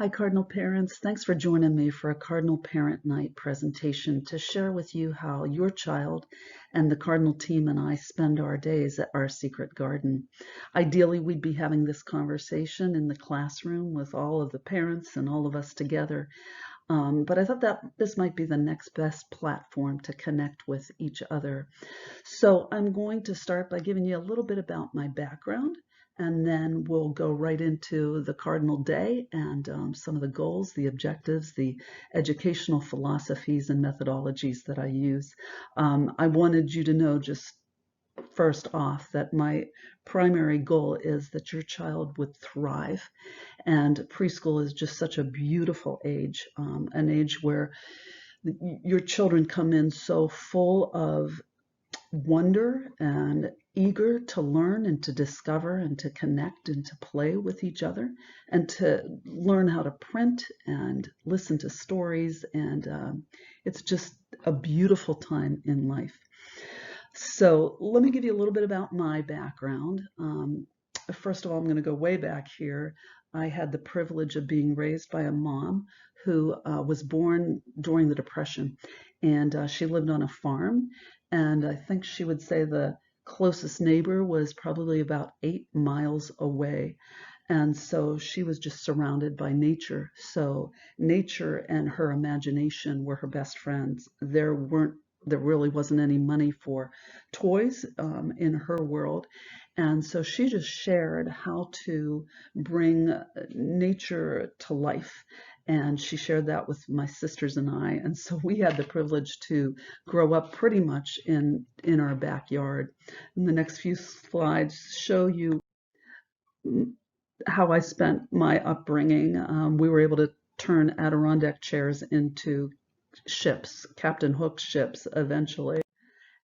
Hi, Cardinal parents. Thanks for joining me for a Cardinal Parent Night presentation to share with you how your child and the Cardinal team and I spend our days at our secret garden. Ideally, we'd be having this conversation in the classroom with all of the parents and all of us together. But I thought that this might be the next best platform to connect with each other. So I'm going to start by giving you a little bit about my background, and then we'll go right into the Cardinal Day and some of the goals, the objectives, the educational philosophies and methodologies that I use. I wanted you to know just first off that my primary goal is that your child would thrive. And preschool is just such a beautiful age, an age where your children come in so full of wonder and eager to learn and to discover and to connect and to play with each other and to learn how to print and listen to stories. And it's just a beautiful time in life. So let me give you a little bit about my background. First of all, I'm going to go way back here. I had the privilege of being raised by a mom who was born during the Depression, and she lived on a farm. And I think she would say the closest neighbor was probably about 8 miles away. And so she was just surrounded by nature. So nature and her imagination were her best friends. There really wasn't any money for toys in her world. And so she just shared how to bring nature to life. And she shared that with my sisters and I. And so we had the privilege to grow up pretty much in our backyard. And the next few slides show you how I spent my upbringing. We were able to turn Adirondack chairs into ships, Captain Hook ships eventually.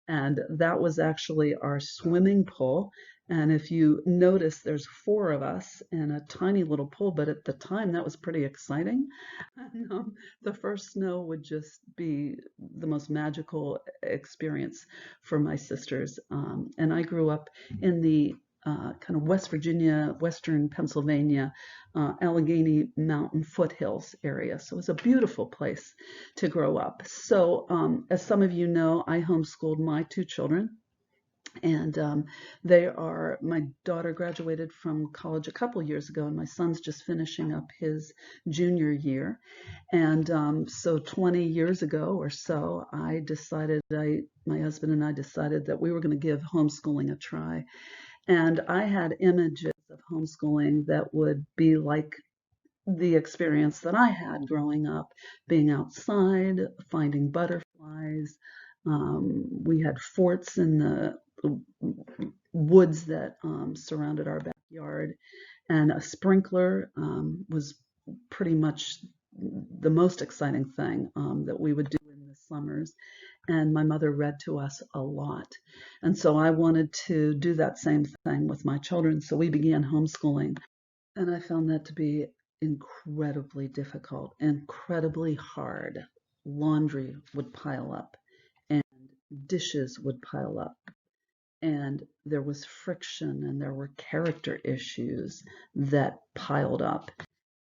And that was actually our swimming pool. And if you notice, there's four of us in a tiny little pool, but at the time that was pretty exciting. And, the first snow would just be the most magical experience for my sisters. And I grew up in the kind of West Virginia, Western Pennsylvania, Allegheny Mountain foothills area. So it was a beautiful place to grow up. So as some of you know, I homeschooled my two children. And my daughter graduated from college a couple years ago, and my son's just finishing up his junior year. And so 20 years ago or so, my husband and I decided that we were going to give homeschooling a try. And I had images of homeschooling that would be like the experience that I had growing up, being outside, finding butterflies. We had forts in the woods that surrounded our backyard, and a sprinkler was pretty much the most exciting thing that we would do in the summers. And my mother read to us a lot. And so I wanted to do that same thing with my children. So we began homeschooling. And I found that to be incredibly difficult, incredibly hard. Laundry would pile up and dishes would pile up. And there was friction and there were character issues that piled up.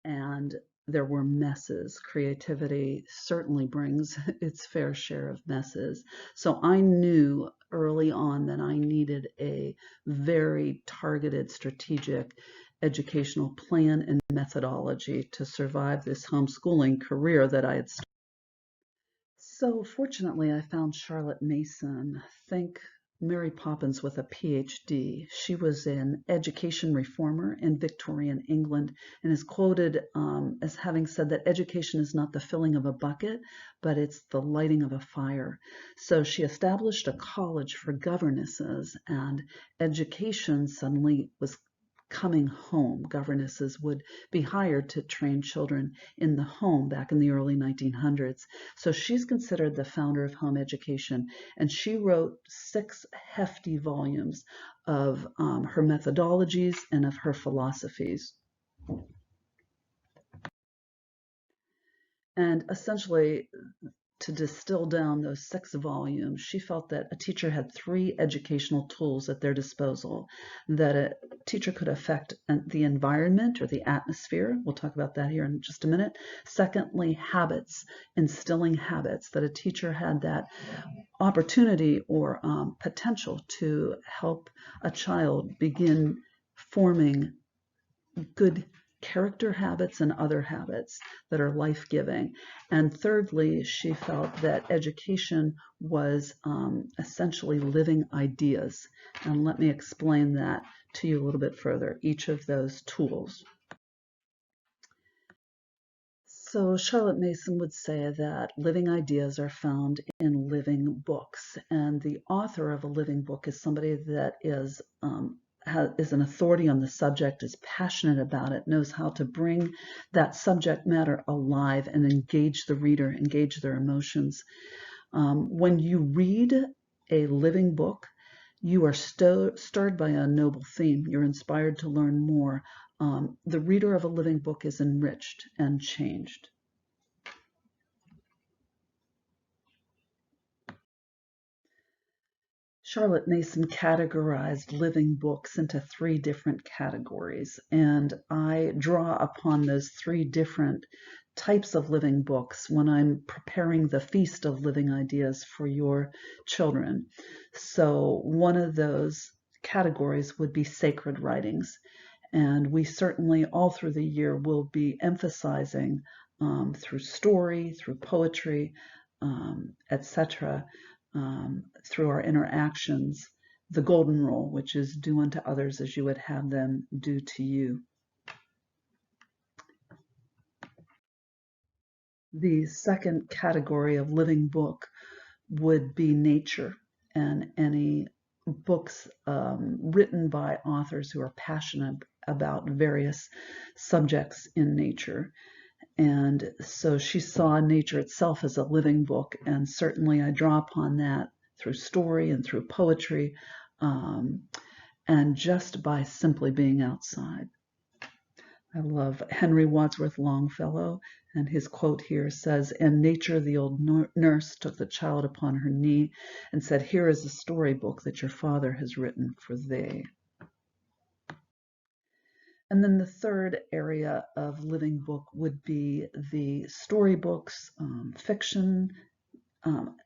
And there were messes. Creativity certainly brings its fair share of messes. So I knew early on that I needed a very targeted, strategic educational plan and methodology to survive this homeschooling career that I had started. So fortunately, I found Charlotte Mason. Think Mary Poppins with a PhD. She was an education reformer in Victorian England and is quoted as having said that education is not the filling of a bucket, but it's the lighting of a fire. So she established a college for governesses, and education suddenly was coming home. Governesses would be hired to train children in the home back in the early 1900s. So she's considered the founder of home education, and she wrote 6 hefty volumes of her methodologies and of her philosophies. And essentially, to distill down those 6 volumes, she felt that a teacher had 3 educational tools at their disposal, that a teacher could affect the environment or the atmosphere. We'll talk about that here in just a minute. Secondly, habits, instilling habits, that a teacher had that opportunity or potential to help a child begin forming good character habits and other habits that are life-giving. And thirdly, she felt that education was essentially living ideas. And let me explain that to you a little bit further, each of those tools. So Charlotte Mason would say that living ideas are found in living books, and the author of a living book is somebody that is an authority on the subject, is passionate about it, knows how to bring that subject matter alive and engage the reader, engage their emotions. When you read a living book, you are stirred by a noble theme. You're inspired to learn more. The reader of a living book is enriched and changed. Charlotte Mason categorized living books into 3 different categories, and I draw upon those 3 different types of living books when I'm preparing the feast of living ideas for your children. So one of those categories would be sacred writings, and we certainly all through the year will be emphasizing through story, through poetry, etc., through our interactions, the golden rule, which is do unto others as you would have them do to you. The second category of living book would be nature, and any books written by authors who are passionate about various subjects in nature. And so she saw nature itself as a living book, and certainly I draw upon that through story and through poetry, and just by simply being outside. I love Henry Wadsworth Longfellow, and his quote here says, "And nature, the old nurse, took the child upon her knee and said, 'Here is a storybook that your father has written for thee.'" And then the third area of living book would be the storybooks, fiction,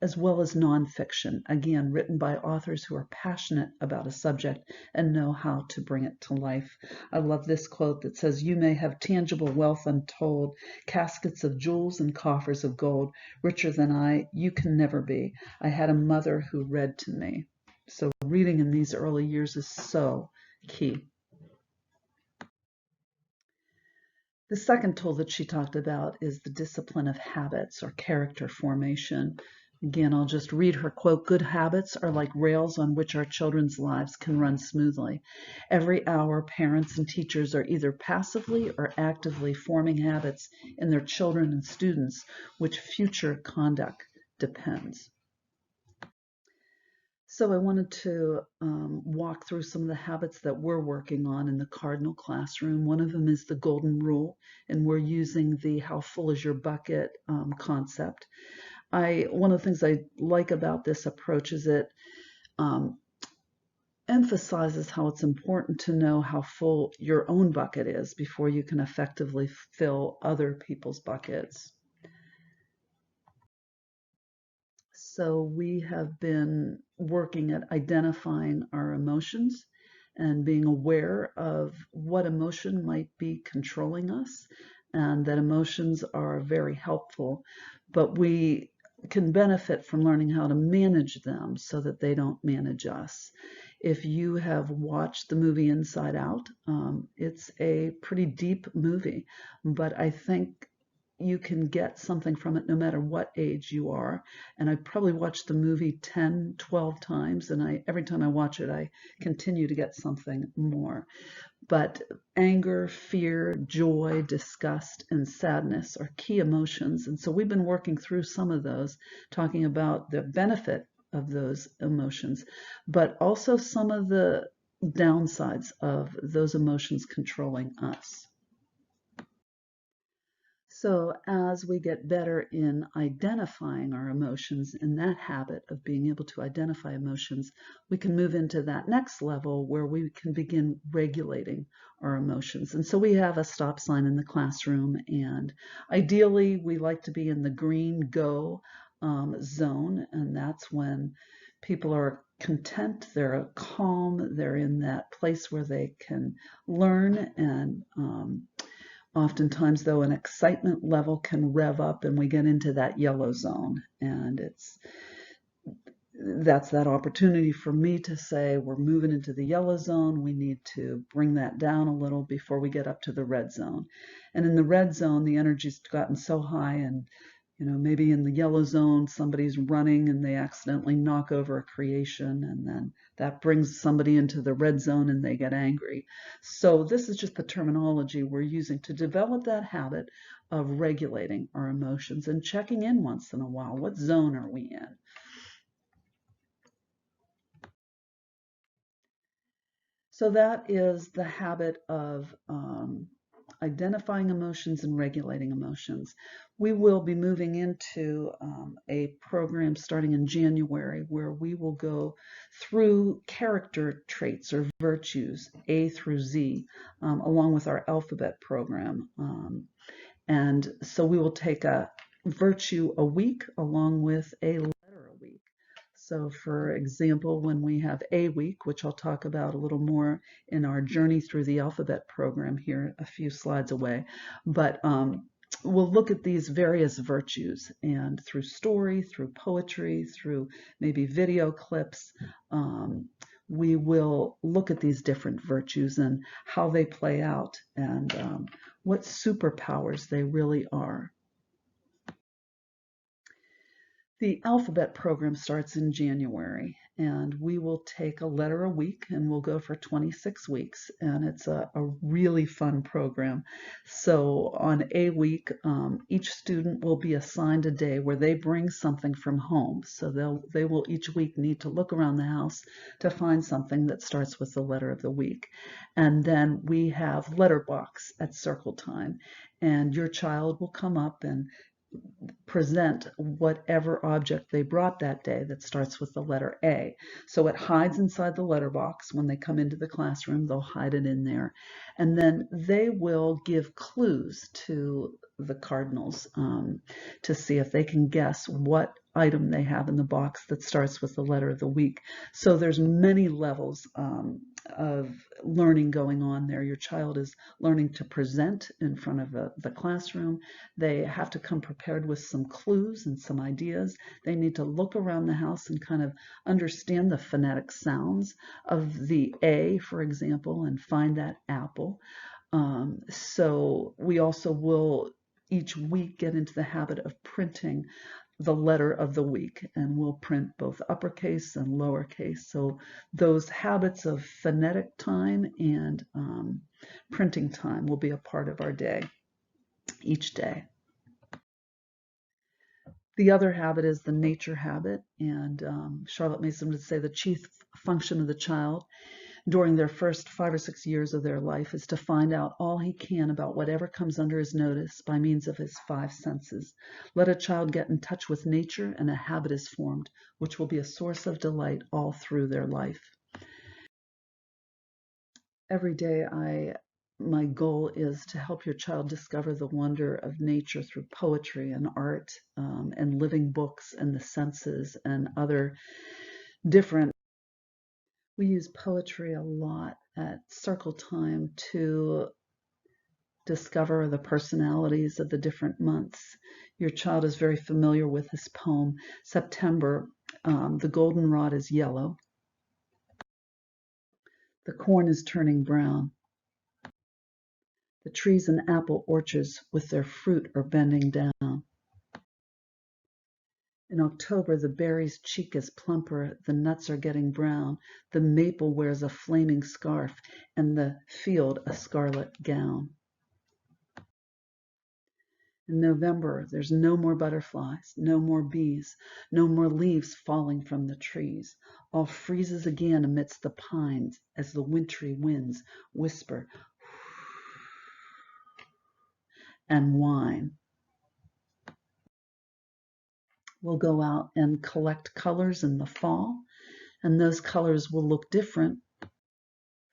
as well as nonfiction, again, written by authors who are passionate about a subject and know how to bring it to life. I love this quote that says, "You may have tangible wealth untold, caskets of jewels and coffers of gold. Richer than I, you can never be. I had a mother who read to me." So reading in these early years is so key. The second tool that she talked about is the discipline of habits or character formation. Again, I'll just read her quote, "Good habits are like rails on which our children's lives can run smoothly. Every hour, parents and teachers are either passively or actively forming habits in their children and students, which future conduct depends." So I wanted to walk through some of the habits that we're working on in the Cardinal classroom. One of them is the golden rule, and we're using the "how full is your bucket" concept. One of the things I like about this approach is it emphasizes how it's important to know how full your own bucket is before you can effectively fill other people's buckets. So we have been working at identifying our emotions and being aware of what emotion might be controlling us, and that emotions are very helpful, but we can benefit from learning how to manage them so that they don't manage us. If you have watched the movie Inside Out, it's a pretty deep movie, but I think you can get something from it no matter what age you are. And I probably watched the movie 10, 12 times, and every time I watch it, I continue to get something more. But anger, fear, joy, disgust, and sadness are key emotions. And so we've been working through some of those, talking about the benefit of those emotions, but also some of the downsides of those emotions controlling us. So as we get better in identifying our emotions, in that habit of being able to identify emotions, we can move into that next level where we can begin regulating our emotions. And so we have a stop sign in the classroom, and ideally we like to be in the green go zone, and that's when people are content, they're calm, they're in that place where they can learn, and oftentimes, though, an excitement level can rev up and we get into that yellow zone. And that's that opportunity for me to say, we're moving into the yellow zone. We need to bring that down a little before we get up to the red zone. And in the red zone, the energy's gotten so high, and maybe in the yellow zone, somebody's running and they accidentally knock over a creation, and then that brings somebody into the red zone and they get angry. So this is just the terminology we're using to develop that habit of regulating our emotions and checking in once in a while. What zone are we in? So that is the habit of identifying emotions and regulating emotions. We will be moving into a program starting in January where we will go through character traits or virtues, A through Z, along with our alphabet program. And so we will take a virtue a week along with a letter a week. So for example, when we have A week, which I'll talk about a little more in our journey through the alphabet program here a few slides away, but we'll look at these various virtues, and through story, through poetry, through maybe video clips, we will look at these different virtues and how they play out, and what superpowers they really are. The alphabet program starts in January, and we will take a letter a week, and we'll go for 26 weeks, and it's a really fun program. So on a week, each student will be assigned a day where they bring something from home. So they will each week need to look around the house to find something that starts with the letter of the week. And then we have letter box at circle time, and your child will come up and present whatever object they brought that day that starts with the letter A. So it hides inside the letter box. When they come into the classroom, they'll hide it in there. And then they will give clues to the Cardinals to see if they can guess what item they have in the box that starts with the letter of the week. So there's many levels of learning going on there. Your child is learning to present in front of the classroom. They have to come prepared with some clues and some ideas. They need to look around the house and kind of understand the phonetic sounds of the A, for example, and find that apple. So we also will each week get into the habit of printing the letter of the week, and we'll print both uppercase and lowercase. So those habits of phonetic time and printing time will be a part of our day, each day. The other habit is the nature habit, and Charlotte Mason would say the chief function of the child during their first 5 or 6 years of their life is to find out all he can about whatever comes under his notice by means of his 5 senses. Let a child get in touch with nature, and a habit is formed, which will be a source of delight all through their life. Every day my goal is to help your child discover the wonder of nature through poetry and art and living books and the senses and other different. We use poetry a lot at circle time to discover the personalities of the different months. Your child is very familiar with this poem. September, the goldenrod is yellow. The corn is turning brown. The trees in apple orchards with their fruit are bending down. In October, the berry's cheek is plumper, the nuts are getting brown, the maple wears a flaming scarf, and the field a scarlet gown. In November, there's no more butterflies, no more bees, no more leaves falling from the trees. All freezes again amidst the pines as the wintry winds whisper and whine. We'll go out and collect colors in the fall, and those colors will look different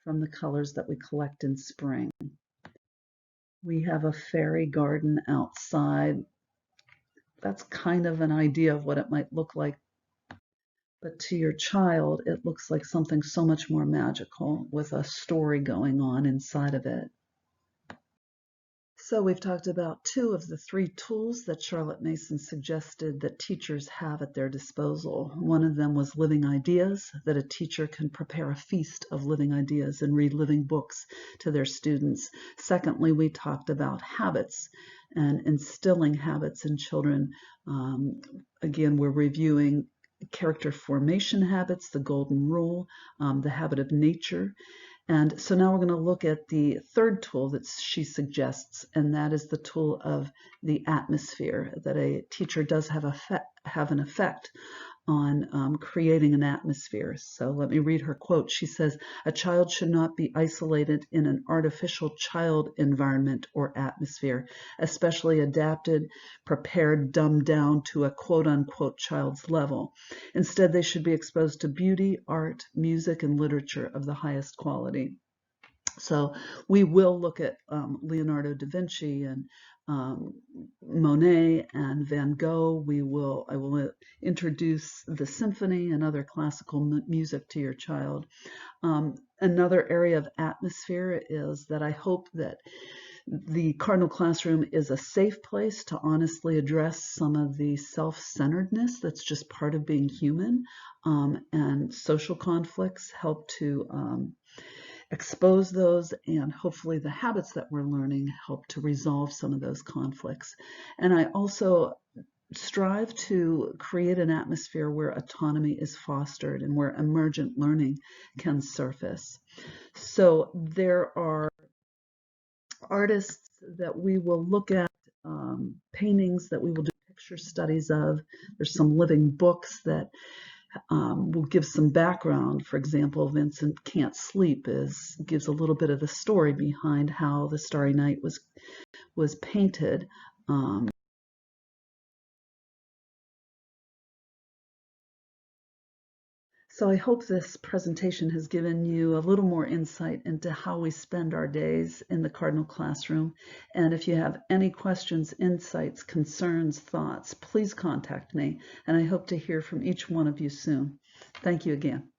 from the colors that we collect in spring. We have a fairy garden outside. That's kind of an idea of what it might look like, but to your child, it looks like something so much more magical with a story going on inside of it. So we've talked about two of the three tools that Charlotte Mason suggested that teachers have at their disposal. One of them was living ideas, that a teacher can prepare a feast of living ideas and read living books to their students. Secondly, we talked about habits and instilling habits in children. Again, we're reviewing character formation habits, the golden rule, the habit of nature. And so now we're going to look at the third tool that she suggests, and that is the tool of the atmosphere, that a teacher does have an effect on creating an atmosphere. So let me read her quote. She says, "A child should not be isolated in an artificial child environment or atmosphere, especially adapted, prepared, dumbed down to a quote-unquote child's level. Instead, they should be exposed to beauty, art, music, and literature of the highest quality." So we will look at Leonardo da Vinci and Monet and Van Gogh. I will introduce the symphony and other classical music to your child. Another area of atmosphere is that I hope that the Cardinal Classroom is a safe place to honestly address some of the self-centeredness that's just part of being human, and social conflicts help to expose those, and hopefully the habits that we're learning help to resolve some of those conflicts. And I also strive to create an atmosphere where autonomy is fostered and where emergent learning can surface. So there are artists that we will look at, paintings that we will do picture studies of. There's some living books that will give some background. For example, Vincent Can't Sleep gives a little bit of the story behind how the Starry Night was painted. So I hope this presentation has given you a little more insight into how we spend our days in the Cardinal Classroom. And if you have any questions, insights, concerns, thoughts, please contact me. And I hope to hear from each one of you soon. Thank you again.